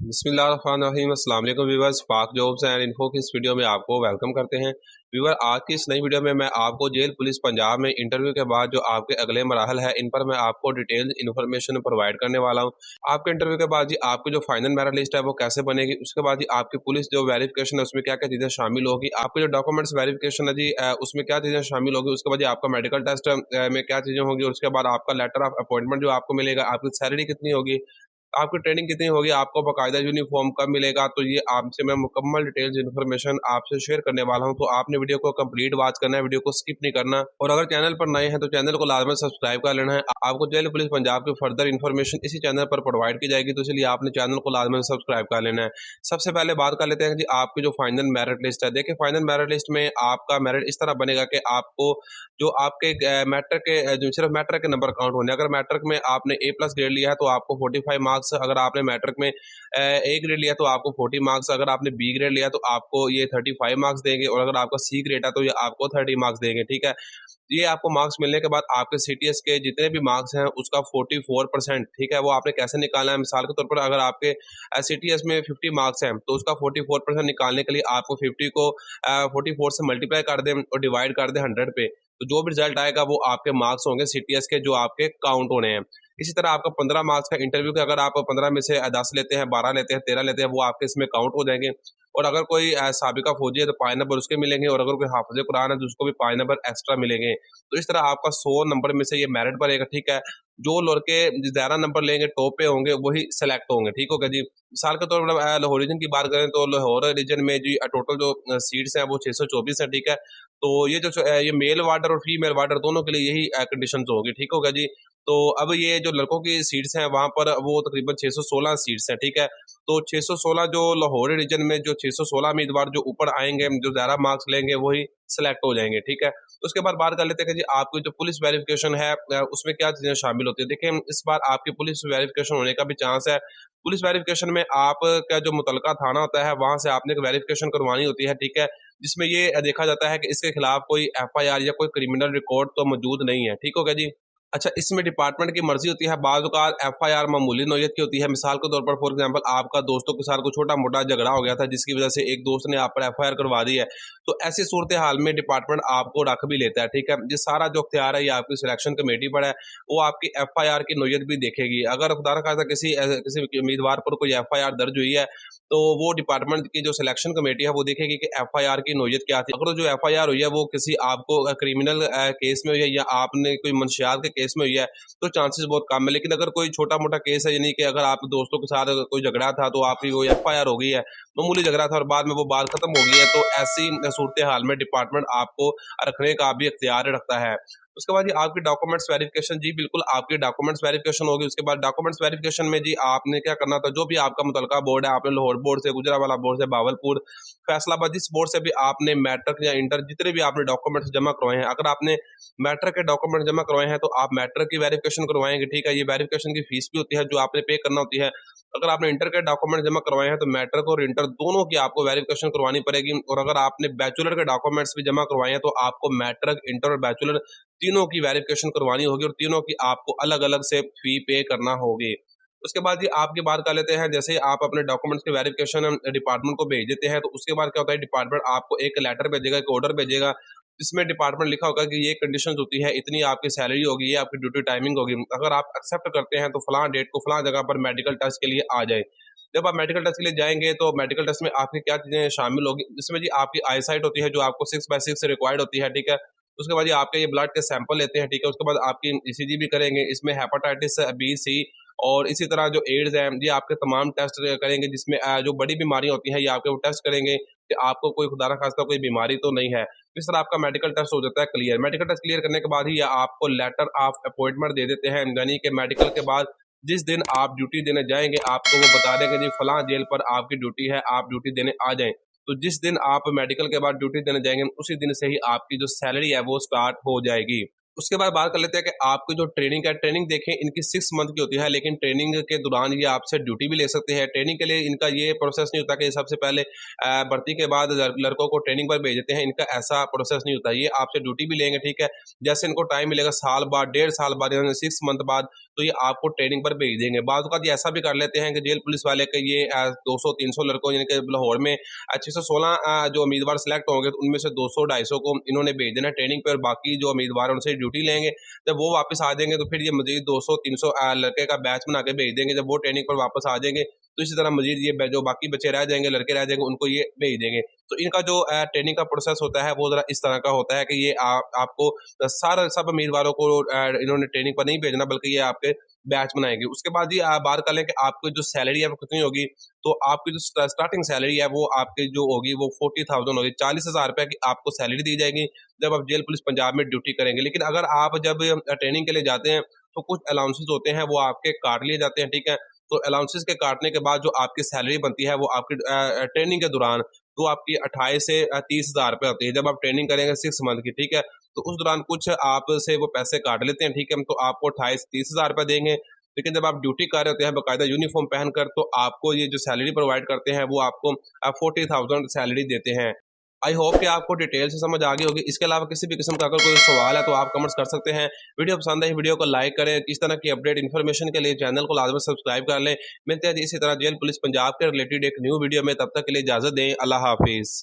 बिस्मिल्लाहिर्रहमानिर्रहीम। अस्सलाम वालेकुम व्यूअर्स, पाक जॉब्स एंड इन्फो की इस वीडियो में आपको वेलकम करते हैं। व्यूअर, आज की इस नई वीडियो में मैं आपको जेल पुलिस पंजाब में इंटरव्यू के बाद जो आपके अगले मराहल है इन पर मैं आपको डिटेल इन्फॉर्मेशन प्रोवाइड करने वाला हूं। आपके इंटरव्यू के बाद जी आपकी जो फाइनल मेरिट लिस्ट है वो कैसे बनेगी, उसके बाद जी आपकी पुलिस जो वेरिफिकेशन है उसमें क्या क्या चीज़ें शामिल होगी, आपके जो डॉक्यूमेंट्स वेरिफिकेशन है जी उसमें क्या चीज़ें शामिल होगी, उसके बाद जी आपका मेडिकल टेस्ट में क्या चीज़ें होगी, और उसके बाद आपका लेटर ऑफ अपॉइंटमेंट जो आपको मिलेगा, आपकी सैलरी कितनी होगी, आपकी ट्रेनिंग कितनी होगी, आपको बाकायदा यूनिफॉर्म कब मिलेगा, तो ये आपसे मैं मुकम्मल डिटेल्स इन्फॉर्मेशन आपसे शेयर करने वाला हूं। तो आपने वीडियो को कंप्लीट वॉच करना है, वीडियो को स्किप नहीं करना। और अगर चैनल पर नए हैं तो चैनल को लाजमी सब्सक्राइब कर लेना है। आपको जेल पुलिस पंजाब की फर्दर इन्फॉर्मेशन इसी चैनल पर प्रोवाइड की जाएगी, तो इसलिए आपने चैनल को लाजमी सब्सक्राइब कर लेना है। सबसे पहले बात कर लेते हैं जी आपकी जो फाइनल मेरिट लिस्ट है। देखिए, फाइनल मेरिट लिस्ट में आपका मेरिट इस तरह बनेगा कि आपको जो आपके मैट्रिक के जो सिर्फ मैट्रिक के नंबर काउंट होने, अगर मैट्रिक में आपने ए प्लस ग्रेड लिया है तो आपको 45 मार्क्स, अगर आपने मैट्रिक में ए ग्रेड लिया तो आपको 40 मार्क्स, अगर आपने बी ग्रेड लिया तो आपको ये 35 मार्क्स देंगे, और अगर आपका सी ग्रेड है तो ये आपको 30 मार्क्स देंगे। ठीक है, ये आपको मार्क्स मिलने के बाद आपके सीटीएस के जितने भी मार्क्स हैं उसका 44%, ठीक है, वो आपने कैसे निकालना है। मिसाल के तौर पर अगर आपके सीटीएस में 50 मार्क्स हैं तो उसका 44% निकालने के लिए आपको 50 को 44 से मल्टीप्लाई कर दें और डिवाइड कर दें 100 पे, तो जो भी रिजल्ट आएगा वो आपके मार्क्स होंगे सीटीएस के, जो आपके काउंट होने हैं। इसी तरह आपका 15 मार्क्स का इंटरव्यू का, अगर आप 15 में से 10 लेते हैं, 12 लेते हैं, 13 लेते हैं, वो आपके इसमें काउंट हो जाएंगे। और अगर कोई साबिका फौजी है तो 5 नंबर उसके मिलेंगे, और अगर कोई हाफिज कुरान है तो उसको भी 5 नंबर एक्स्ट्रा मिलेंगे। तो इस तरह आपका 100 नंबर में से ये मेरिट बनेगा। ठीक है, जो लड़के ज़्यादा नंबर लेंगे, टॉप पे होंगे, वही सेलेक्ट होंगे। ठीक होगा जी। मिसाल के तौर पर लाहौर रीजन की बात करें तो लाहौर रीजन में जी टोटल जो सीट्स हैं वो 624 है। ठीक है, तो ये ये मेल वार्डर और फीमेल वार्डर दोनों के लिए यही कंडीशंस होगी। ठीक होगा जी। तो अब ये जो लड़कों की सीट्स हैं वहाँ पर वो तकरीबन 616 सीट्स हैं। ठीक है, तो 616 जो लाहौर रीजन में जो 616 उम्मीदवार जो ऊपर आएंगे, जो ज़्यादा मार्क्स लेंगे, वही सेलेक्ट हो जाएंगे। ठीक है, तो उसके बाद बात कर लेते हैं कि जी आपकी जो पुलिस वेरिफिकेशन है उसमें क्या चीज़ें शामिल होती है। देखिए, इस बार आपकी पुलिस वेरिफिकेशन होने का भी चांस है। पुलिस वेरिफिकेशन में आपका जो मुतलका थाना होता है वहाँ से आपने एक वेरिफिकेशन करवानी होती है। ठीक है, जिसमें ये देखा जाता है कि इसके खिलाफ कोई एफआईआर या कोई क्रिमिनल रिकॉर्ड तो मौजूद नहीं है। ठीक होगा जी। अच्छा, इसमें डिपार्टमेंट की मर्जी होती है, बाज़ औक़ात एफआईआर मामूली नौयत की होती है। मिसाल के तौर पर फॉर एग्जांपल आपका दोस्तों के साथ कोई छोटा-मोटा झगड़ा हो गया था जिसकी वज़ह से एक दोस्त ने आप पर एफआईआर करवा दी है। तो ऐसी सूरत-ए-हाल में डिपार्टमेंट आपको रख भी लेता है। ठीक है, ये सारा जो इख्तियार है ये आपकी सिलेक्शन कमेटी पर है, वो आपकी एफआईआर की नौयत भी देखेगी। अगर खुदा न खास्ता किसी उम्मीदवार पर कोई एफआईआर दर्ज हुई है, तो वो डिपार्टमेंट की जो सिलेक्शन कमेटी है वो देखेगी कि एफआईआर की नौयत क्या थी। अगर जो एफआईआर हुई है वो किसी आपको क्रिमिनल केस में हुई है या आपने कोई मंशियात के केस में हुई है, तो चांसेस बहुत कम है। लेकिन अगर कोई छोटा-मोटा केस है, यानी कि अगर आप दोस्तों के साथ कोई झगड़ा था तो आपकी वो एफआईआर हो गई है, मामूली झगड़ा था और बाद में वो बात खत्म हो गई है, तो ऐसी सूरत-ए-हाल में डिपार्टमेंट आपको रखने का भी इख्तियार रखता है। उसके बाद ये आपकी डॉक्यूमेंट्स वेरिफिकेशन, जी बिल्कुल आपकी डॉक्यूमेंट्स वेरिफिकेशन होगी। उसके बाद डॉक्यूमेंट्स वेरिफिकेशन में जी आपने क्या करना था, जो भी आपका मुतलका बोर्ड है, आपने लाहौर बोर्ड से, गुजरांवाला बोर्ड से, भावलपुर, फैसलाबाद, जिस बोर्ड से भी आपने मैट्रिक या इंटर जितने भी आपने डॉक्यूमेंट्स जमा करवाए हैं, अगर आपने मैट्रिक के डॉक्यूमेंट जमा करवाए हैं तो आप मैट्रिक की वेरिफिकेशन करवाएंगे। ठीक है, ये वेरिफिकेशन की फीस भी होती है जो आपने पे करना होती है। अगर आपने इंटर के डॉक्यूमेंट जमा करवाए हैं तो मैट्रिक और इंटर दोनों की आपको वेरिफिकेशन करवानी पड़ेगी, और अगर आपने बैचलर के डॉक्यूमेंट्स भी जमा करवाए हैं तो आपको मैट्रिक, इंटर और बैचलर तीनों की वेरिफिकेशन करवानी होगी, और तीनों की आपको अलग-अलग से फी पे करना होगी। उसके बाद ये आपकी बात कर लेते हैं, जैसे आप अपने डॉक्यूमेंट्स की वेरिफिकेशन डिपार्टमेंट को भेज देते हैं, तो उसके बाद क्या होता है, डिपार्टमेंट आपको एक लेटर भेजेगा, एक ऑर्डर भेजेगा, जिसमें डिपार्टमेंट लिखा होगा कि ये कंडीशंस होती है, इतनी आपकी सैलरी होगी, ये आपकी ड्यूटी टाइमिंग होगी। अगर आप एक्सेप्ट करते हैं तो फलां डेट को फलां जगह पर मेडिकल टेस्ट के लिए आ जाए। जब आप मेडिकल टेस्ट के लिए जाएँगे तो मेडिकल टेस्ट में आपकी क्या चीज़ें शामिल होगी, जिसमें जी आपकी आईसाइट होती है जो आपको 6/6 रिक्वायर्ड होती है। ठीक है? उसके बाद ये आपके ये ब्लड के सैंपल लेते हैं। ठीक है? उसके बाद आपकी ईसीजी भी करेंगे, इसमें हेपेटाइटिस बी, सी और इसी तरह जो एड्स है, ये आपके तमाम टेस्ट करेंगे, जिसमें जो बड़ी बीमारियाँ होती हैं ये आपके वो टेस्ट करेंगे कि आपको कोई खुदा ना खास्ता कोई बीमारी तो नहीं है। इस तरह आपका मेडिकल टेस्ट हो जाता है क्लियर। मेडिकल टेस्ट क्लियर करने के बाद ही ये आपको लेटर ऑफ अपॉइंटमेंट दे देते हैं, यानी कि मेडिकल के बाद जिस दिन आप ड्यूटी देने जाएँगे, आपको वो बता देंगे जी फलाँ जेल पर आपकी ड्यूटी है, आप ड्यूटी देने आ जाएँ। तो जिस दिन आप मेडिकल के बाद ड्यूटी देने जाएँगे, उसी दिन से ही आपकी जो सैलरी है वो स्टार्ट हो जाएगी। उसके बाद बात कर लेते हैं कि आपकी जो ट्रेनिंग है, ट्रेनिंग देखें इनकी 6 मंथ की होती है, लेकिन ट्रेनिंग के दौरान ये आपसे ड्यूटी भी ले सकते हैं। ट्रेनिंग के लिए इनका ये प्रोसेस नहीं होता कि सबसे पहले भर्ती के बाद लड़कों को ट्रेनिंग पर भेज देते हैं, इनका ऐसा प्रोसेस नहीं होता। ये आपसे ड्यूटी भी लेंगे, ठीक है? जैसे इनको टाइम मिलेगा साल बाद, डेढ़ साल बाद यानी 6 मंथ बाद, तो ये आपको ट्रेनिंग पर भेज देंगे। बाद औक़ात ये ऐसा भी कर लेते हैं कि जेल पुलिस वाले के ये 200-300 लड़कों यानी कि लाहौर में 616 जो उम्मीदवार सेलेक्ट होंगे, तो उनमें से 200-250 को इन्होंने भेज देना ट्रेनिंग पे और बाकी जो उम्मीदवार हैं उनसे ड्यूटी लेंगे। जब वो वापस आ जाएँगे तो फिर ये मज़ीद 200-300 लड़के का बैच बना के भेज देंगे। जब वो ट्रेनिंग पर वापस आ जाएँगे, तो इसी तरह मज़ीद ये जो बाकी बच्चे रह जाएँगे, लड़के रह जाएँगे, उनको ये भेज देंगे। तो इनका जो ट्रेनिंग का प्रोसेस होता है, वो ज़रा इस तरह का होता है कि ये आपको सारा सब उम्मीदवारों को इन्होंने ट्रेनिंग पर नहीं भेजना, बल्कि ये आपके बैच बनाएँगे। उसके बाद ये बात कर लें कि आपकी जो सैलरी है वो कितनी होगी, तो आपकी जो स्टार्टिंग सैलरी है वो आपकी जो होगी वो 40,000 होगी, 40,000 रुपए की आपको सैलरी दी जाएगी जब आप जेल पुलिस पंजाब में ड्यूटी करेंगे। लेकिन अगर आप जब ट्रेनिंग के लिए जाते हैं, तो कुछ अलाउंसेस होते हैं वो आपके काट लिए जाते हैं, ठीक है? तो अलाउंसेस के काटने के बाद जो आपकी सैलरी बनती है वो आपकी ट्रेनिंग के दौरान तो आपकी 28 से 30,000 रुपए होती है। जब आप ट्रेनिंग करेंगे 6 मंथ की, ठीक है? तो उस दौरान कुछ आपसे वो पैसे काट लेते हैं, ठीक है? तो आपको 28-30,000 रुपए देंगे। लेकिन जब आप ड्यूटी कर रहे होते हैं बाकायदा यूनिफ़ॉर्म पहनकर, तो आपको ये जो सैलरी प्रोवाइड करते हैं वो आपको 40,000 सैलरी देते हैं। आई होप कि आपको डिटेल से समझ आ गई होगी। इसके अलावा किसी भी किस्म का अगर कोई सवाल है तो आप कमेंट्स कर सकते हैं। वीडियो पसंद आई वीडियो को लाइक करें। इस तरह की अपडेट इन्फॉर्मेशन के लिए चैनल को लाज़मी सब्सक्राइब कर लें। मिलते हैं जी इसी तरह जेल पुलिस पंजाब के रिलेटेड एक न्यू वीडियो में, तब तक के लिए इजाज़त दें। अल्लाह हाफ़िज़।